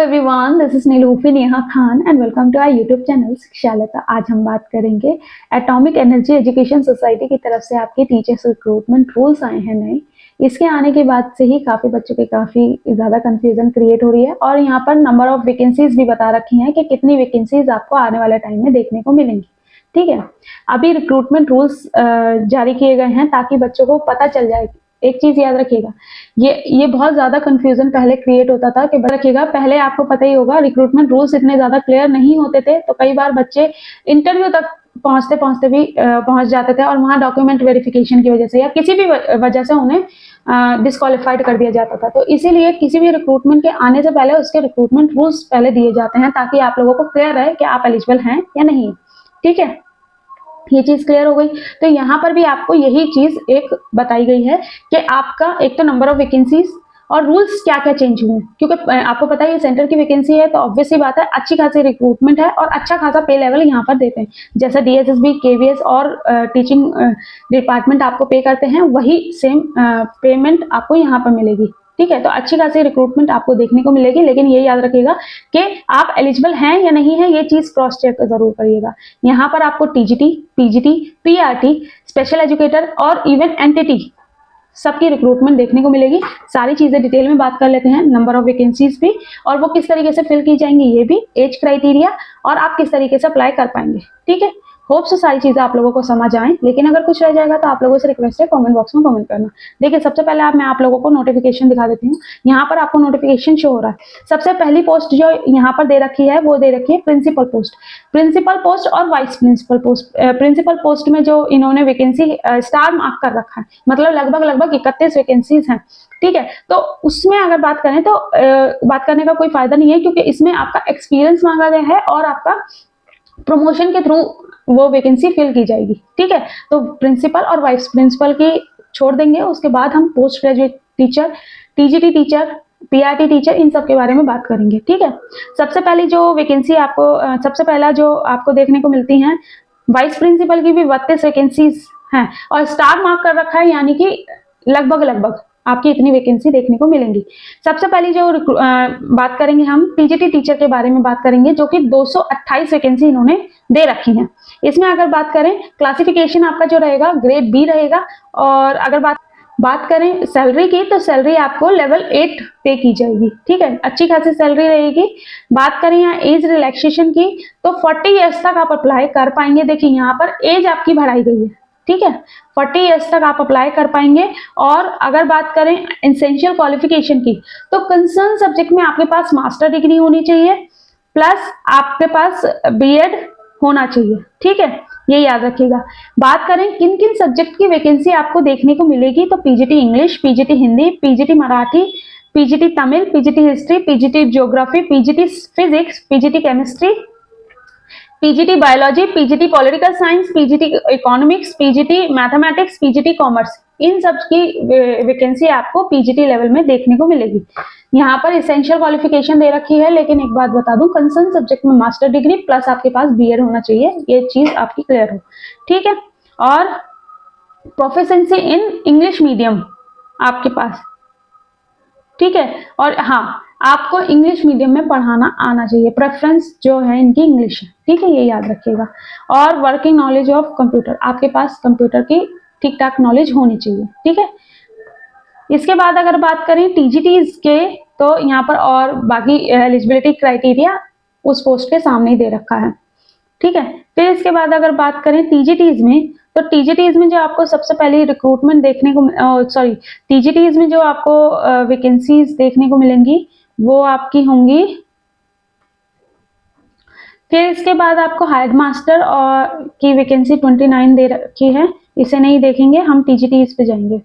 Everyone, this is नीलूफी Neha Khan and welcome to our YouTube channel Shikshalata. आज हम बात करेंगे एटॉमिक एनर्जी एजुकेशन सोसाइटी की तरफ से आपके टीचर्स रिक्रूटमेंट रूल्स आए हैं नए। इसके आने के बाद से ही काफ़ी बच्चों के काफ़ी ज़्यादा कंफ्यूजन क्रिएट हो रही है और यहाँ पर नंबर ऑफ वैकेंसीज भी बता रखी हैं कि कितनी वैकेंसीज आपको आने वाले टाइम में देखने को मिलेंगी। ठीक है, अभी रिक्रूटमेंट रूल्स जारी किए गए हैं ताकि बच्चों को पता चल जाए। एक चीज याद रखिएगा, ये बहुत ज्यादा कंफ्यूजन पहले क्रिएट होता था कि रखिएगा, पहले आपको पता ही होगा रिक्रूटमेंट रूल्स इतने ज्यादा क्लियर नहीं होते थे, तो कई बार बच्चे इंटरव्यू तक पहुंचते पहुंचते भी पहुंच जाते थे और वहां डॉक्यूमेंट वेरिफिकेशन की वजह से या किसी भी वजह से उन्हें डिस्क्वालीफाइड कर दिया जाता था। तो इसीलिए किसी भी रिक्रूटमेंट के आने से पहले उसके रिक्रूटमेंट रूल्स पहले दिए जाते हैं ताकि आप लोगों को क्लियर रहे कि आप एलिजिबल हैं या नहीं। ठीक है, ये चीज क्लियर हो गई। तो यहाँ पर भी आपको यही चीज एक बताई गई है कि आपका एक तो नंबर ऑफ वैकेंसीज और रूल्स क्या क्या चेंज हुए, क्योंकि आपको पता है सेंटर की वैकेंसी है तो ऑब्वियस सी बात है अच्छी खासी रिक्रूटमेंट है और अच्छा खासा पे लेवल यहाँ पर देते हैं। जैसा डीएसएसबी, केवीएस और टीचिंग डिपार्टमेंट आपको पे करते हैं वही सेम पेमेंट आपको यहाँ पर मिलेगी। ठीक है, तो अच्छी खासी रिक्रूटमेंट आपको देखने को मिलेगी, लेकिन ये याद रखिएगा कि आप एलिजिबल हैं या नहीं है, ये चीज क्रॉस चेक जरूर करिएगा। यहाँ पर आपको TGT, PGT, PRT, special educator और इवन एनटीटी सबकी रिक्रूटमेंट देखने को मिलेगी। सारी चीजें डिटेल में बात कर लेते हैं, नंबर ऑफ वैकेंसीज भी और वो किस तरीके से फिल की जाएंगी ये भी, एज क्राइटेरिया और आप किस तरीके से अप्लाई कर पाएंगे। ठीक है, होप से सारी चीजें आप लोगों को समझ आए, लेकिन अगर कुछ रह जाएगा तो आप लोगों से रिक्वेस्ट है कमेंट बॉक्स में कमेंट करना। देखिए, सबसे पहले मैं आप लोगों को नोटिफिकेशन दिखा देती हूँ। यहाँ पर आपको नोटिफिकेशन शो हो रहा है। सबसे पहली पोस्ट जो यहाँ पर दे रखी है वो दे रखी है प्रिंसिपल पोस्ट। प्रिंसिपल पोस्ट और vice principal post. Principal post में जो इन्होंने वैकेंसी स्टार मार्क कर रखा है, मतलब लगभग 31 वैकेंसीज हैं। ठीक है, तो उसमें अगर बात करें तो बात करने का कोई फायदा नहीं है, क्योंकि इसमें आपका एक्सपीरियंस मांगा गया है और आपका प्रमोशन के थ्रू वो वैकेंसी फिल की जाएगी। ठीक है, तो प्रिंसिपल और वाइस प्रिंसिपल की छोड़ देंगे, उसके बाद हम post graduate teacher, TGT teacher, PRT teacher, इन सब के बारे में बात करेंगे। ठीक है, सबसे पहली जो वैकेंसी आपको सबसे पहला जो आपको देखने को मिलती है, वाइस प्रिंसिपल की भी 32 वैकेंसीज हैं और स्टार मार्क कर रखा है, यानी कि लगभग आपकी इतनी वैकेंसी देखने को मिलेंगी। सबसे पहली जो बात करेंगे हम टीजीटी टीचर के बारे में बात करेंगे, जो कि 228 वैकेंसी इन्होंने दे रखी है। इसमें अगर बात करें क्लासिफिकेशन आपका जो रहेगा ग्रेड बी रहेगा, और अगर बात करें सैलरी की तो सैलरी आपको लेवल 8 पे की जाएगी। ठीक है, अच्छी खासी सैलरी रहेगी। बात करें यहाँ एज रिलैक्सेशन की तो 40 ईयर्स तक आप अप्लाई कर पाएंगे। देखिए, यहाँ पर एज आपकी बढ़ाई गई है। ठीक है, 40 ईयर्स तक आप अप्लाई कर पाएंगे। और अगर बात करें एसेंशियल क्वालिफिकेशन की तो कंसर्न सब्जेक्ट में आपके पास मास्टर डिग्री होनी चाहिए प्लस आपके पास बीएड होना चाहिए। ठीक है, ये याद रखिएगा। बात करें किन किन सब्जेक्ट की वैकेंसी आपको देखने को मिलेगी तो PGT English, PGT Hindi, PGT Marathi, PGT Tamil, PGT history, PGT geography, PGT physics, PGT chemistry, PGT biology, PGT political science, PGT economics, PGT mathematics, PGT commerce, इन सब की वैकेंसी आपको पीजीटी लेवल में देखने को मिलेगी। यहाँ पर एसेंशियल क्वालिफिकेशन दे रखी है, लेकिन एक बात बता दूं, कंसर्न सब्जेक्ट में मास्टर डिग्री प्लस आपके पास बीएड होना चाहिए, ये चीज आपकी क्लियर हो। ठीक है, और प्रोफिशिएंसी इन इंग्लिश मीडियम आपके पास। ठीक है, और हाँ, आपको इंग्लिश मीडियम में पढ़ाना आना चाहिए, प्रेफरेंस जो है इनकी इंग्लिश है। ठीक है, ये याद रखिएगा। और वर्किंग नॉलेज ऑफ कंप्यूटर, आपके पास कंप्यूटर की ठीक ठाक नॉलेज होनी चाहिए। ठीक है, इसके बाद अगर बात करें टीजीटीज के तो यहाँ पर और बाकी एलिजिबिलिटी क्राइटेरिया उस पोस्ट के सामने ही दे रखा है। ठीक है, फिर इसके बाद अगर बात करें टीजीटीज में तो टीजीटीज में जो आपको सबसे पहले रिक्रूटमेंट देखने को टीजीटीज में जो आपको वैकेंसीज देखने को मिलेंगी वो आपकी होंगी। फिर इसके बाद आपको हेड मास्टर और की वैकेंसी 29 दे रखी है, इसे नहीं देखेंगे, हम टीजीटीज पे जाएंगे।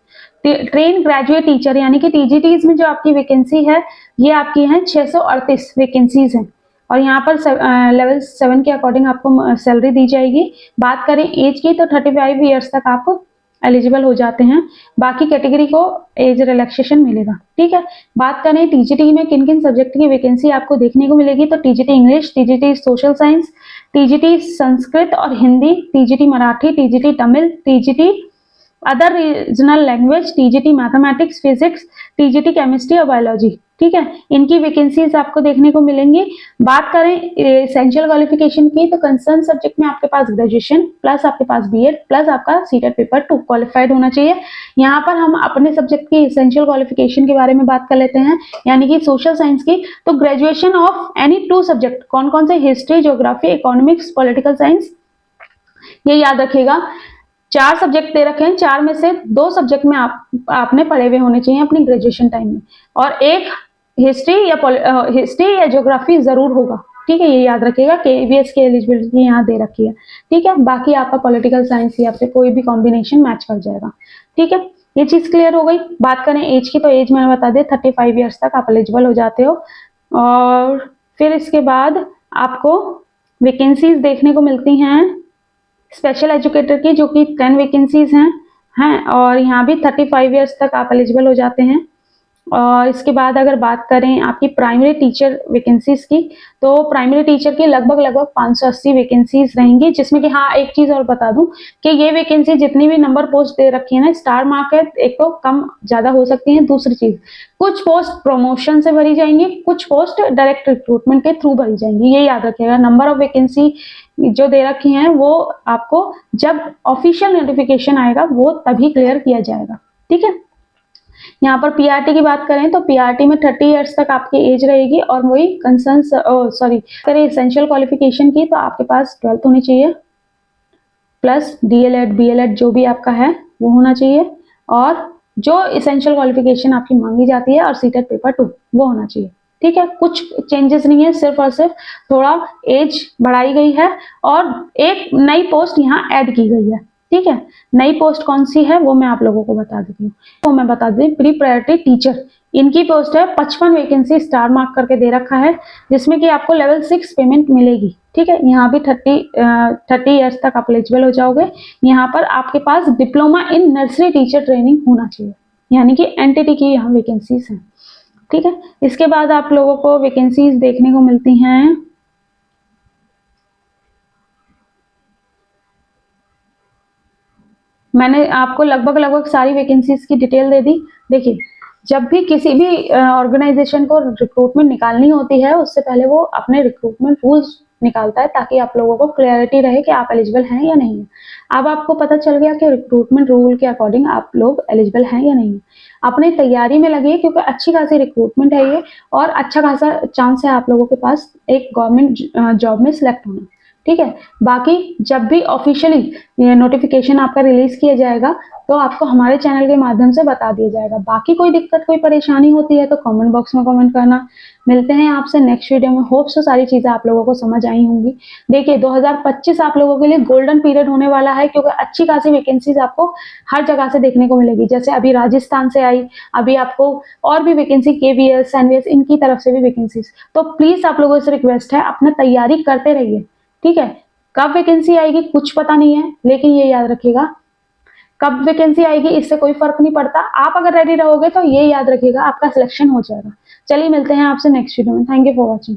ट्रेन ग्रेजुएट टीचर यानी कि टीजीटीज में जो आपकी वैकेंसी है ये आपकी है 638 वैकेंसीज हैं और यहाँ पर लेवल 7 के अकॉर्डिंग आपको सैलरी दी जाएगी। बात करें एज की तो 35 ईयर्स तक आप एलिजिबल हो जाते हैं, बाकी कैटेगरी को एज रिलैक्सेशन मिलेगा। ठीक है, बात करें टीजीटी में किन किन सब्जेक्ट की वैकेंसी आपको देखने को मिलेगी तो TGT English, TGT social science, TGT Sanskrit और Hindi, TGT Marathi, TGT Tamil, TGT other regional language, TGT mathematics, physics, TGT chemistry और बायोलॉजी। ठीक है, इनकी वैकेंसीज आपको देखने को मिलेंगी। बात करें एसेंशियल क्वालिफिकेशन की, तो कंसर्न सब्जेक्ट में आपके पास ग्रेजुएशन प्लस आपके पास बीएड प्लस आपका सीटेट पेपर 2 क्वालिफाइड होना चाहिए। यहाँ पर हम अपने सब्जेक्ट की एसेंशियल क्वालिफिकेशन के बारे में बात कर लेते हैं, यानी कि सोशल साइंस की। तो ग्रेजुएशन ऑफ एनी 2 सब्जेक्ट, कौन कौन से? History, geography, economics, political science, ये याद रखिएगा। 4 सब्जेक्ट दे रखे हैं, 4 में से 2 सब्जेक्ट में आपने पढ़े हुए होने चाहिए अपनी ग्रेजुएशन टाइम में, और एक हिस्ट्री या ज्योग्राफी जरूर होगा। ठीक है, ये याद रखिएगा। केवीएस की एलिजिबिलिटी यहाँ दे रखी है। ठीक है, बाकी आपका पॉलिटिकल साइंस या फिर कोई भी कॉम्बिनेशन मैच कर जाएगा। ठीक है, ये चीज क्लियर हो गई। बात करें एज की, तो एज मैंने बता दिया 35 ईयर्स तक आप एलिजिबल हो जाते हो। और फिर इसके बाद आपको वैकेंसीज देखने को मिलती हैं स्पेशल एजुकेटर की, जो कि 10 वैकेंसीज हैं और यहाँ भी 35 ईयर्स तक आप एलिजिबल हो जाते हैं। और इसके बाद अगर बात करें आपकी प्राइमरी टीचर वैकेंसीज की, तो प्राइमरी टीचर की लगभग 580 वैकेंसीज रहेंगी, जिसमें कि हाँ एक चीज और बता दूं कि ये वैकेंसी जितनी भी नंबर पोस्ट दे रखी है ना, स्टार मार्क है, एक तो कम ज्यादा हो सकती है। दूसरी चीज, कुछ पोस्ट प्रमोशन से भरी जाएंगी, कुछ पोस्ट डायरेक्ट रिक्रूटमेंट के थ्रू भरी जाएंगी। ये याद रखिएगा। नंबर ऑफ वैकेंसी जो दे रखी हैं वो आपको जब ऑफिशियल नोटिफिकेशन आएगा वो तभी क्लियर किया जाएगा। ठीक है, यहाँ पर पीआरटी की बात करें तो पीआरटी में 30 इयर्स तक आपकी एज रहेगी, और वही करें एसेंशियल क्वालिफिकेशन की, तो आपके पास 12th होनी चाहिए प्लस डीएलएड बीएलएड जो भी आपका है वो होना चाहिए, और जो एसेंशियल क्वालिफिकेशन आपकी मांगी जाती है और सीटेट पेपर 2 वो होना चाहिए। ठीक है, कुछ चेंजेस नहीं है, सिर्फ और सिर्फ थोड़ा एज बढ़ाई गई है और एक नई पोस्ट यहाँ ऐड की गई है। ठीक है, नई पोस्ट कौन सी है वो मैं आप लोगों को बता देती हूँ। तो मैं बता देती हूँ, प्री प्रायोरिटी टीचर, इनकी पोस्ट है 55 वैकेंसी स्टार मार्क करके दे रखा है, जिसमें कि आपको लेवल 6 पेमेंट मिलेगी। ठीक है, यहाँ भी 30 इयर्स तक आप एलिजिबल हो जाओगे। यहाँ पर आपके पास diploma in nursery teacher training होना चाहिए, यानी कि एनटीटी की यहाँ वैकेंसीज हैं। ठीक है, इसके बाद आप लोगों को वैकेंसीज देखने को मिलती हैं मैंने आपको लगभग सारी वैकेंसीज की डिटेल दे दी। देखिए, जब भी किसी भी ऑर्गेनाइजेशन को रिक्रूटमेंट निकालनी होती है, उससे पहले वो अपने रिक्रूटमेंट रूल्स निकालता है, ताकि आप लोगों को क्लैरिटी रहे कि आप एलिजिबल हैं या नहीं है। अब आपको पता चल गया कि रिक्रूटमेंट रूल के अकॉर्डिंग आप लोग एलिजिबल हैं या नहीं है। अपनी तैयारी में लगिए, क्योंकि अच्छी खासी रिक्रूटमेंट है ये, और अच्छा खासा चांस है आप लोगों के पास एक गवर्नमेंट जॉब में सिलेक्ट होना। ठीक है, बाकी जब भी ऑफिशियली नोटिफिकेशन आपका रिलीज किया जाएगा तो आपको हमारे चैनल के माध्यम से बता दिया जाएगा। बाकी कोई दिक्कत कोई परेशानी होती है तो कमेंट बॉक्स में कमेंट करना। मिलते हैं आपसे नेक्स्ट वीडियो में। होप सो सारी चीजें आप लोगों को समझ आई होंगी। देखिए, 2025 आप लोगों के लिए गोल्डन पीरियड होने वाला है, क्योंकि अच्छी खासी वैकेंसीज आपको हर जगह से देखने को मिलेगी। जैसे अभी राजस्थान से आई, अभी आपको और भी वैकेंसी केवीएस एनवीएस इनकी तरफ से भी वैकेंसीज। तो प्लीज आप लोगों से रिक्वेस्ट है, अपना तैयारी करते रहिए। ठीक है, कब वैकेंसी आएगी कुछ पता नहीं है, लेकिन ये याद रखिएगा, कब वैकेंसी आएगी इससे कोई फर्क नहीं पड़ता। आप अगर रेडी रहोगे तो ये याद रखिएगा आपका सिलेक्शन हो जाएगा। चलिए, मिलते हैं आपसे नेक्स्ट वीडियो में। Thank you for watching.